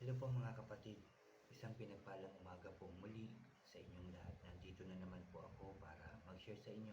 Hello po mga kapatid, isang pinagpalang umaga po muli sa inyong lahat. Nandito na naman po ako para mag-share sa inyo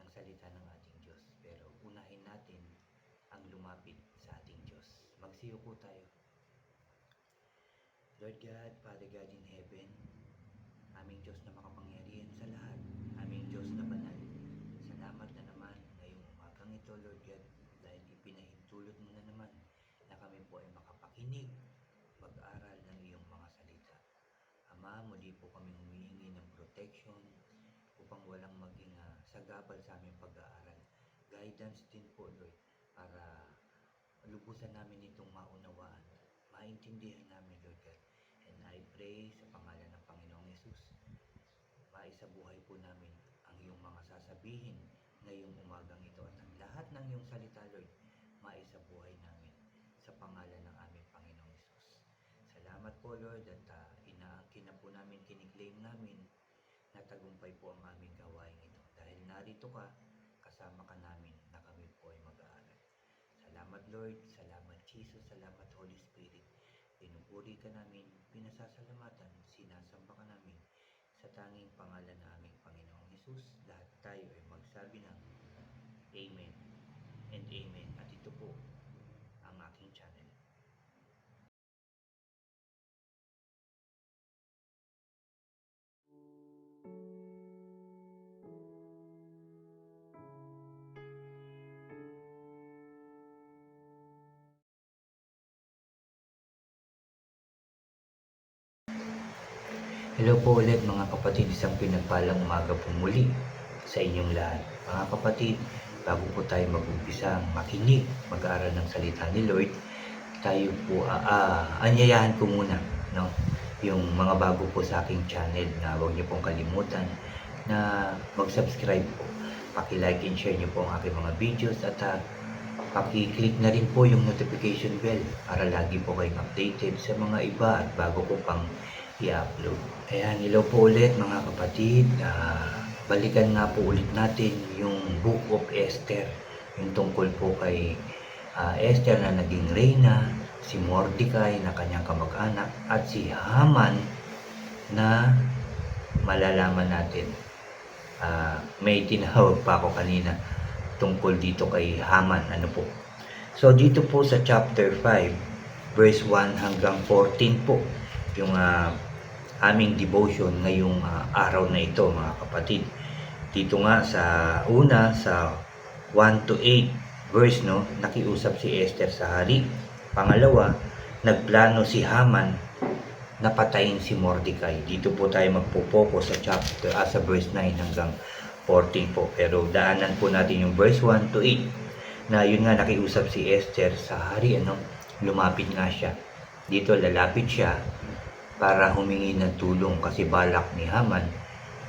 ng salita ng ating Diyos. Pero unahin natin ang lumapit sa ating Diyos. Magsiyo po tayo. Lord God, Father God in heaven, aming Diyos na makapangyarihan sa lahat, aming Diyos na banal, salamat na naman ngayong umagang ito, Lord God, dahil ipinahintulot mo na naman na kami po ay makapakinig, mag-aral ng iyong mga salita. Ama, muli po kami humihingi ng protection upang walang maging sagabal sa aming pag-aaral. Guidance din po, Lord, para lubusan namin itong maunawaan, maintindihan namin, Lord God. And I pray sa pangalan ng Panginoong Yesus, maisabuhay po namin ang iyong mga sasabihin ngayong umagang ito at ang lahat ng iyong salita, Lord, maisabuhay namin sa pangalan ng aming Panginoong Yesus. Salamat po, Lord, at inaangkin na po namin, kiniklaim namin na tagumpay po ang aming gawain ito. Dahil narito ka, kasama ka namin na kami po ay mag-aaral. Salamat, Lord, salamat, Jesus, salamat, Holy Spirit. Pinupuri ka namin, pinasasalamatan, sinasamba ka namin sa tanging pangalan ng aming Panginoong Hesus. Lahat tayo ay magsabi ng Amen and Amen. At ito po ang aking channel. Hello po ulit mga kapatid, isang pinagpalang umaga po muli sa inyong lahat. Mga kapatid, bago po tayo mag-umpisa makinig, mag-aaral ng salita ni Lord, tayo po anyayahan ko muna, no? Yung mga bago po sa aking channel na huwag niyo pong kalimutan na mag-subscribe po. Paki-like and share niyo po ang aking mga videos at paki-click na rin po yung notification bell para lagi po kayong updated sa mga iba at bago ko pang i-upload. Ayan, hello po ulit mga kapatid. Balikan nga po ulit natin yung Book of Esther. Yung tungkol po kay Esther na naging reyna, si Mordecai na kanyang kamag-anak, at si Haman na malalaman natin. May tinawag pa ako kanina tungkol dito kay Haman. Ano po? So dito po sa chapter 5, verse 1 hanggang 14 po, yung aming devotion ngayong araw na ito mga kapatid. Dito nga sa una, sa 1 to 8 verse, no, nakiusap si Esther sa hari. Pangalawa, nagplano si Haman na patayin si Mordecai. Dito po tayo magpo-focus sa chapter sa verse 9 hanggang 14 po. Pero daanan po natin yung verse 1 to 8 na yun nga, nakiusap si Esther sa hari, lumapit nga siya. Dito lalapit siya para humingi ng tulong kasi balak ni Haman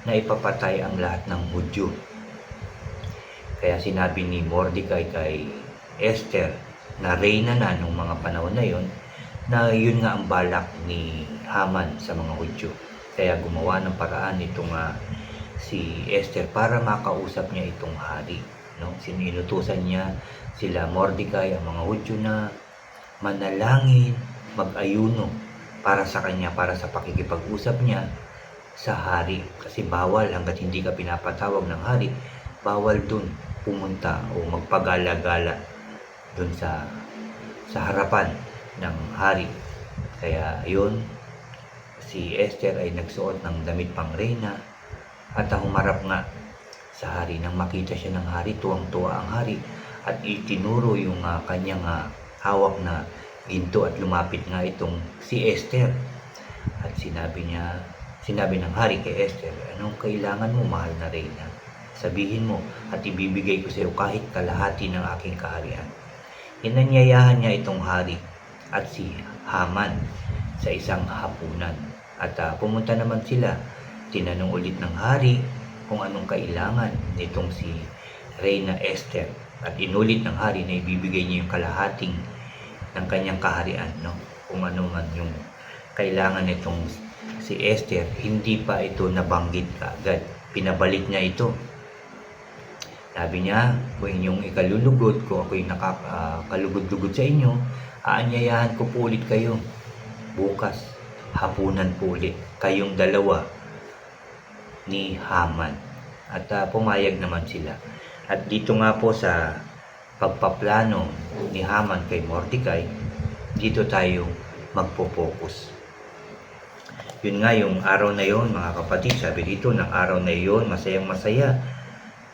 na ipapatay ang lahat ng Hudyo. Kaya sinabi ni Mordecai kay Esther na reyna na nung mga panahon na yon, na yun nga ang balak ni Haman sa mga Hudyo. Kaya gumawa ng paraan itong si Esther para makausap niya itong hari, no? Sininutusan niya sila Mordecai, ang mga Hudyo, na manalangin, mag-ayuno para sa kanya, para sa pakikipag-usap niya sa hari. Kasi bawal, hanggat hindi ka pinapatawag ng hari, bawal dun pumunta o magpagala-gala dun sa harapan ng hari. Kaya yun, si Esther ay nagsuot ng damit pang reyna at humarap nga sa hari. Nang makita siya ng hari, tuwang-tuwa ang hari at itinuro yung kanyang hawak na ginto at lumapit nga itong si Esther. At sinabi ng hari kay Esther, anong kailangan mo, mahal na reyna? Sabihin mo at ibibigay ko sa iyo kahit kalahati ng aking kaharian. Inanyayahan niya itong hari at si Haman sa isang hapunan. At pumunta naman sila. Tinanong ulit ng hari kung anong kailangan nitong si Reyna Esther. At inulit ng hari na ibibigay niya yung kalahating ng kanyang kaharian, no? Kung ano man yung kailangan nitong si Esther, hindi pa ito nabanggit kaagad. Pinabalik niya ito. Sabi niya, kung inyong ikalulugod, kung ako yung nakakalugod-lugod sa inyo, aanyayahan ko po ulit kayo bukas, hapunan po ulit kayong dalawa ni Haman. At pumayag naman sila. At dito nga po sa pagpaplano ni Haman kay Mordecai, dito tayo magpo-focus. Yun nga, yung araw na yon mga kapatid, sabi dito, ng araw na yon masayang-masaya.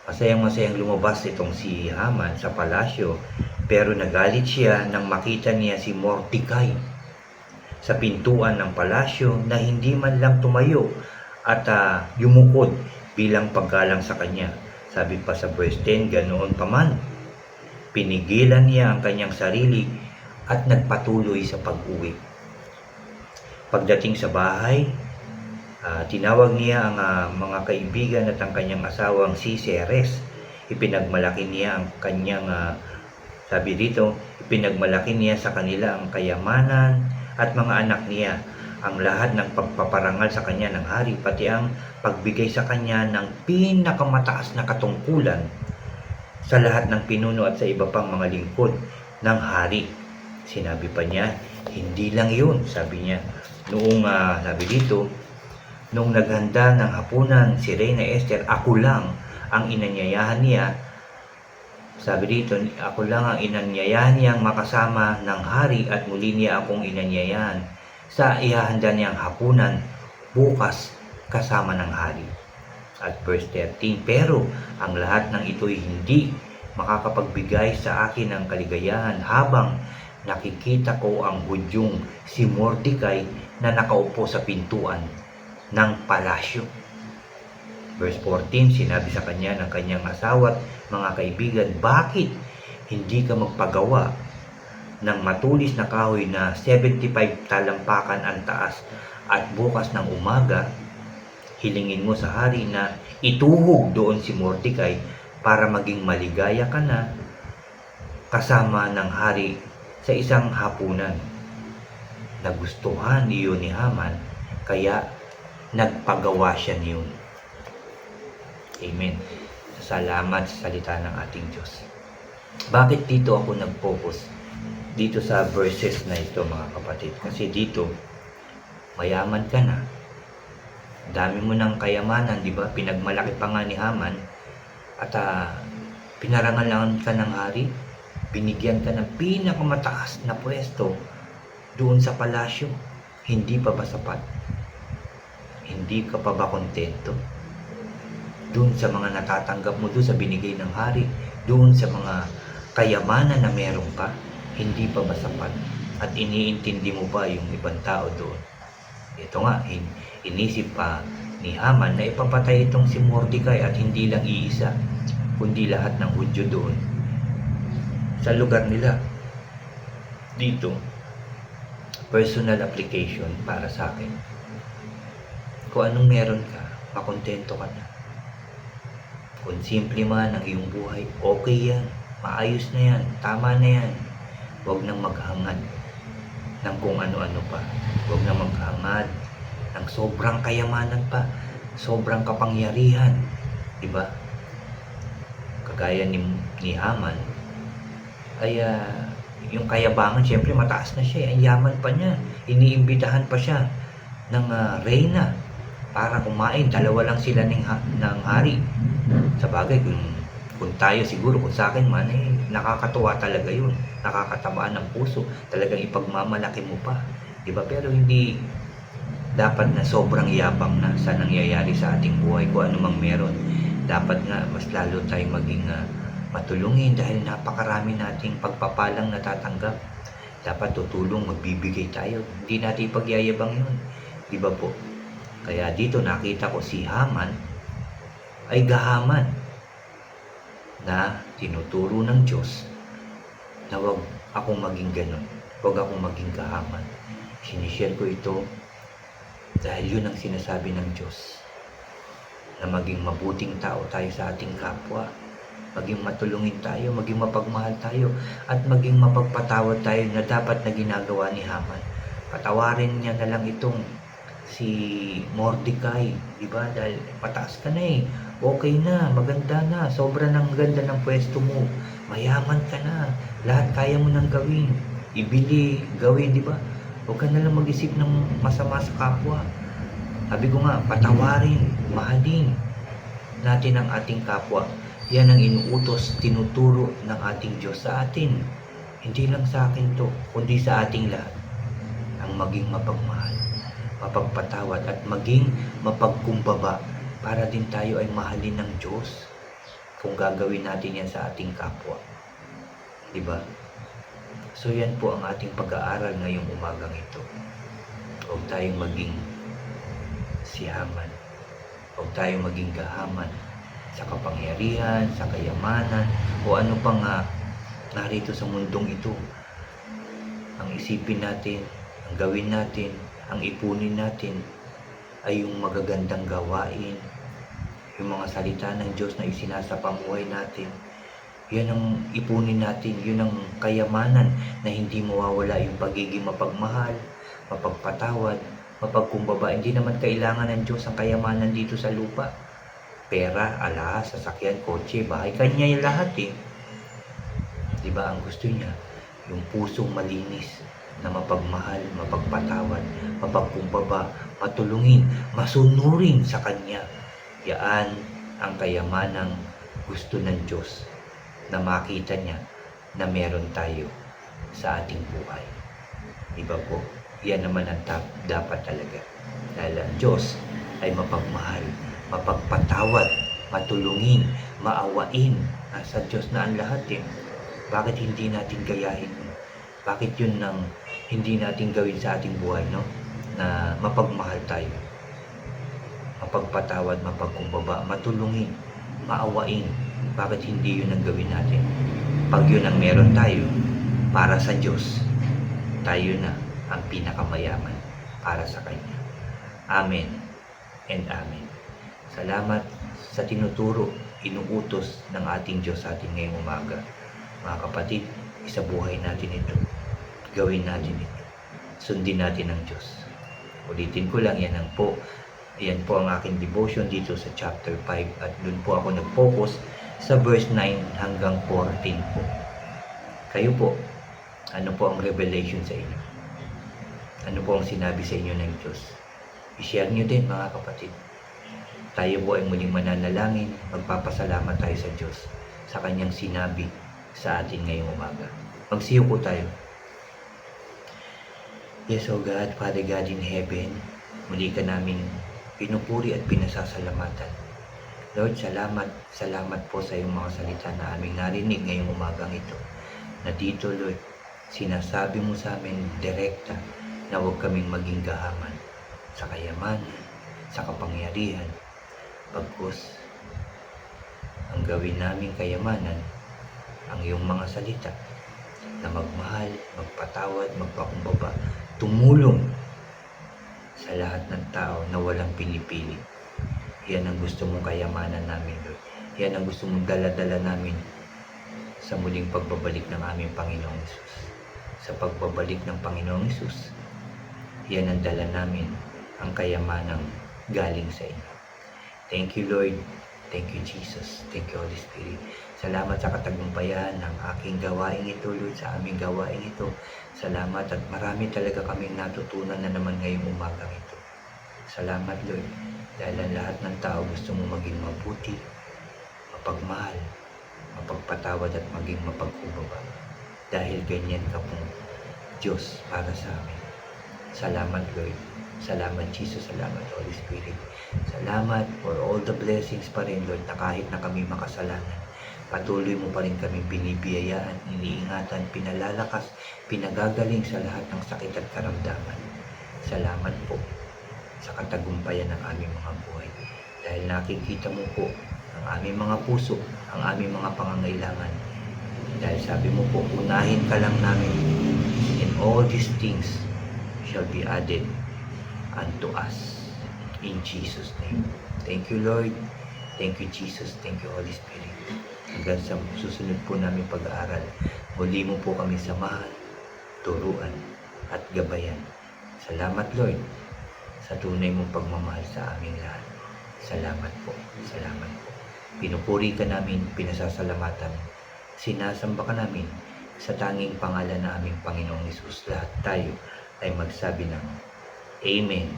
Masayang-masayang lumabas itong si Haman sa palasyo, pero nagalit siya nang makita niya si Mordecai sa pintuan ng palasyo na hindi man lang tumayo at yumukod bilang paggalang sa kanya. Sabi pa sa verse 10, ganoon pa man, pinigilan niya ang kanyang sarili at nagpatuloy sa pag-uwi. Pagdating sa bahay, tinawag niya ang mga kaibigan at ang kanyang asawang si Ceres. Ipinagmalaki niya ang kanyang, sabi dito, ipinagmalaki niya sa kanila ang kayamanan at mga anak niya, ang lahat ng pagpaparangal sa kanya ng hari, pati ang pagbigay sa kanya ng pinakamataas na katungkulan sa lahat ng pinuno at sa iba pang mga lingkod ng hari. Sinabi pa niya, hindi lang yun, sabi niya. Noong sabi dito, nung naghanda ng hapunan si Reyna Esther, ako lang ang inanyayahan niya. Sabi dito, ako lang ang inanyayahan niyang makasama ng hari at muli niya akong inanyayahan sa ihahanda niyang hapunan bukas kasama ng hari. At verse 13, pero ang lahat ng ito'y hindi makakapagbigay sa akin ng kaligayahan habang nakikita ko ang Hudyong si Mordecai na nakaupo sa pintuan ng palasyo. Verse 14, sinabi sa kanya ng kanyang asawa at mga kaibigan, bakit hindi ka magpagawa ng matulis na kahoy na 75 talampakan ang taas at bukas ng umaga, hilingin mo sa hari na ituhog doon si Mordecai para maging maligaya ka na kasama ng hari sa isang hapunan. Nagustuhan iyon ni Haman, kaya nagpagawa siya niyon. Amen. Salamat sa salita ng ating Diyos. Bakit dito ako nag-focus? Dito sa verses na ito mga kapatid. Kasi dito, mayaman ka na. Dami mo ng kayamanan, di ba? Pinagmalaki pa nga ni Haman. At pinarangalan ka ng hari. Binigyan ka ng pinakamataas na pwesto doon sa palasyo. Hindi pa ba sapat? Hindi ka pa ba kontento? Doon sa mga natatanggap mo doon sa binigay ng hari, doon sa mga kayamanan na meron ka, hindi pa ba sapat? At iniintindi mo ba yung ibang tao doon? Ito nga, inisip pa ni Haman na ipapatay itong si Mordecai at hindi lang iisa, kundi lahat ng Hudyo doon sa lugar nila. Dito, personal application para sa akin. Kung anong meron ka, makontento ka na. Kung simple man ang iyong buhay, okay yan. Maayos na yan. Tama na yan. Huwag nang maghangad ng kung ano-ano pa. Huwag nang maghangad ng sobrang kayamanan pa. Sobrang kapangyarihan. Diba? Kagaya ni Haman, ay yung kayabangan, syempre mataas na siya. Ang yaman pa niya. Iniimbitahan pa siya ng reyna para kumain. Dalawa lang sila ng hari. Sa bagay, kung tayo siguro, kung sa akin man, nakakatuwa talaga yun. Nakakatabaan ng puso. Talagang ipagmamalaki mo pa. Diba? Pero hindi dapat na sobrang yabang na sa nangyayari sa ating buhay. Kung ano mang meron, dapat nga mas lalo tayong maging matulungin dahil napakarami nating pagpapalang natatanggap. Dapat tutulong, magbibigay tayo. Hindi natin ipagyayabang yun. Diba po? Kaya dito nakita ko si Haman ay gahaman na tinuturo ng Diyos na wag akong maging ganun. Wag akong maging gahaman. Sinishare ko ito dahil yun ang sinasabi ng Diyos, na maging mabuting tao tayo sa ating kapwa, maging matulungin tayo, maging mapagmahal tayo, at maging mapagpatawad tayo na dapat na ginagawa ni Haman. Patawarin niya na lang itong si Mordecai, di ba? Dahil mataas ka na okay na, maganda na, sobra ng ganda ng pwesto mo, mayaman ka na, lahat kaya mo nang gawin, ibili, gawin, di ba? Huwag ka na lang mag-isip ng masama sa kapwa. Sabi ko nga, patawarin, mahalin natin ang ating kapwa. Yan ang inuutos, tinuturo ng ating Diyos sa atin. Hindi lang sa akin to, kundi sa ating lahat. Ang maging mapagmahal, mapagpatawad at maging mapagkumbaba para din tayo ay mahalin ng Diyos kung gagawin natin yan sa ating kapwa. Diba? So yan po ang ating pag-aaral ngayong umagang ito. Huwag tayong maging sihaman. Huwag tayong maging gahaman sa kapangyarihan, sa kayamanan, o ano pa nga narito sa mundong ito. Ang isipin natin, ang gawin natin, ang ipunin natin ay yung magagandang gawain, yung mga salita ng Diyos na isinasapamuhay natin. Yan ang ipunin natin, yun ang kayamanan na hindi mawawala, yung pagiging mapagmahal, mapagpatawad, mapagkumbaba. Hindi naman kailangan ng Diyos ang kayamanan dito sa lupa. Pera, alahas, sasakyan, kotse, bahay, kanya yung lahat eh. Diba ang gusto niya? Yung pusong malinis na mapagmahal, mapagpatawad, mapagkumbaba, matulungin, masunurin sa kanya. Yan ang kayamanang gusto ng Diyos na makita niya na meron tayo sa ating buhay. Diba po? Yan naman ang dapat talaga. Dahil ang Diyos ay mapagmahal, mapagpatawad, matulungin, maawain. Nasa Diyos na ang lahat eh. Bakit hindi natin gayahin? Bakit yun nang hindi natin gawin sa ating buhay, no? Na mapagmahal tayo, mapagpatawad, mapagkumbaba, matulungin, maawain. Bakit hindi yun ang gawin natin? Pag yun ang meron tayo para sa Diyos, tayo na ang pinakamayaman para sa Kanya. Amen and Amen. Salamat sa tinuturo, inuutos ng ating Diyos sa atin ngayong umaga. Mga kapatid, isabuhay natin ito. Gawin natin ito. Sundin natin ang Diyos. Ulitin ko lang, yan po ang aking devotion dito sa chapter 5 at dun po ako nag-focus sa verse 9 hanggang 14 po. Kayo po, ano po ang revelation sa inyo? Ano po ang sinabi sa inyo ng Diyos? I-share nyo din mga kapatid. Tayo po ay muling mananalangin, magpapasalamat tayo sa Diyos sa Kanyang sinabi sa atin ngayong umaga. Magsiyo po tayo. Yes, O God, Father God in heaven, muli ka namin pinupuri at pinasasalamatan. Lord, salamat po sa iyong mga salita na aming narinig ngayong umagang ito. Na dito, Lord, sinasabi mo sa amin direkta na huwag kaming maging gahaman sa kayamanan, sa kapangyarihan. Pagkus, ang gawin naming kayamanan, ang iyong mga salita na magmahal, magpatawad, magpakumbaba, tumulong sa lahat ng tao na walang pinipili. Yan ang gusto mong kayamanan namin, Lord. Yan ang gusto mong dala-dala namin sa muling pagbabalik ng aming Panginoong Hesus. Sa pagbabalik ng Panginoong Hesus, yan ang dala namin, ang kayamanang galing sa inyo. Thank you, Lord. Thank you, Jesus. Thank you, Holy Spirit. Salamat sa katagumpayan ng aking gawain ito, Lord, sa aming gawain ito. Salamat at marami talaga kaming natutunan na naman ngayong umagang ito. Salamat, Lord, dahil ang lahat ng tao gusto mo maging mabuti, mapagmahal, mapagpatawad at maging mapagkumbaba. Dahil ganyan ka pong Diyos para sa amin. Salamat, Lord. Salamat, Jesus. Salamat, Holy Spirit. Salamat for all the blessings pa rin, Lord, na kahit na kami makasalanan, patuloy mo pa rin kami binibiyayaan, iniingatan, pinalalakas, pinagagaling sa lahat ng sakit at karamdaman. Salamat po sa katagumpayan ng aming mga buhay. Dahil nakikita mo po ang aming mga puso, ang aming mga pangangailangan. Dahil sabi mo po, unahin ka lang namin, and all these things shall be added unto us. In Jesus' name. Thank you, Lord. Thank you, Jesus. Thank you, Holy Spirit. Hanggang sa susunod po namin pag-aaral, muli mo po kami samahan, turuan, at gabayan. Salamat, Lord, sa tunay mong pagmamahal sa aming lahat. Salamat po. Salamat po. Pinupuri ka namin, pinasasalamatan. Sinasamba ka namin sa tanging pangalan na aming Panginoong Hesus. Lahat tayo ay magsabi ng Amen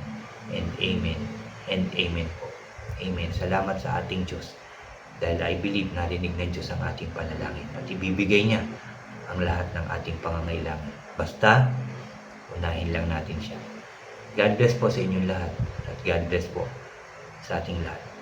and Amen and Amen po. Amen. Salamat sa ating Diyos. Dahil I believe narinig ng Diyos ang ating panalangin at ibibigay niya ang lahat ng ating pangangailangan. Basta, unahin lang natin siya. God bless po sa inyong lahat at God bless po sa ating lahat.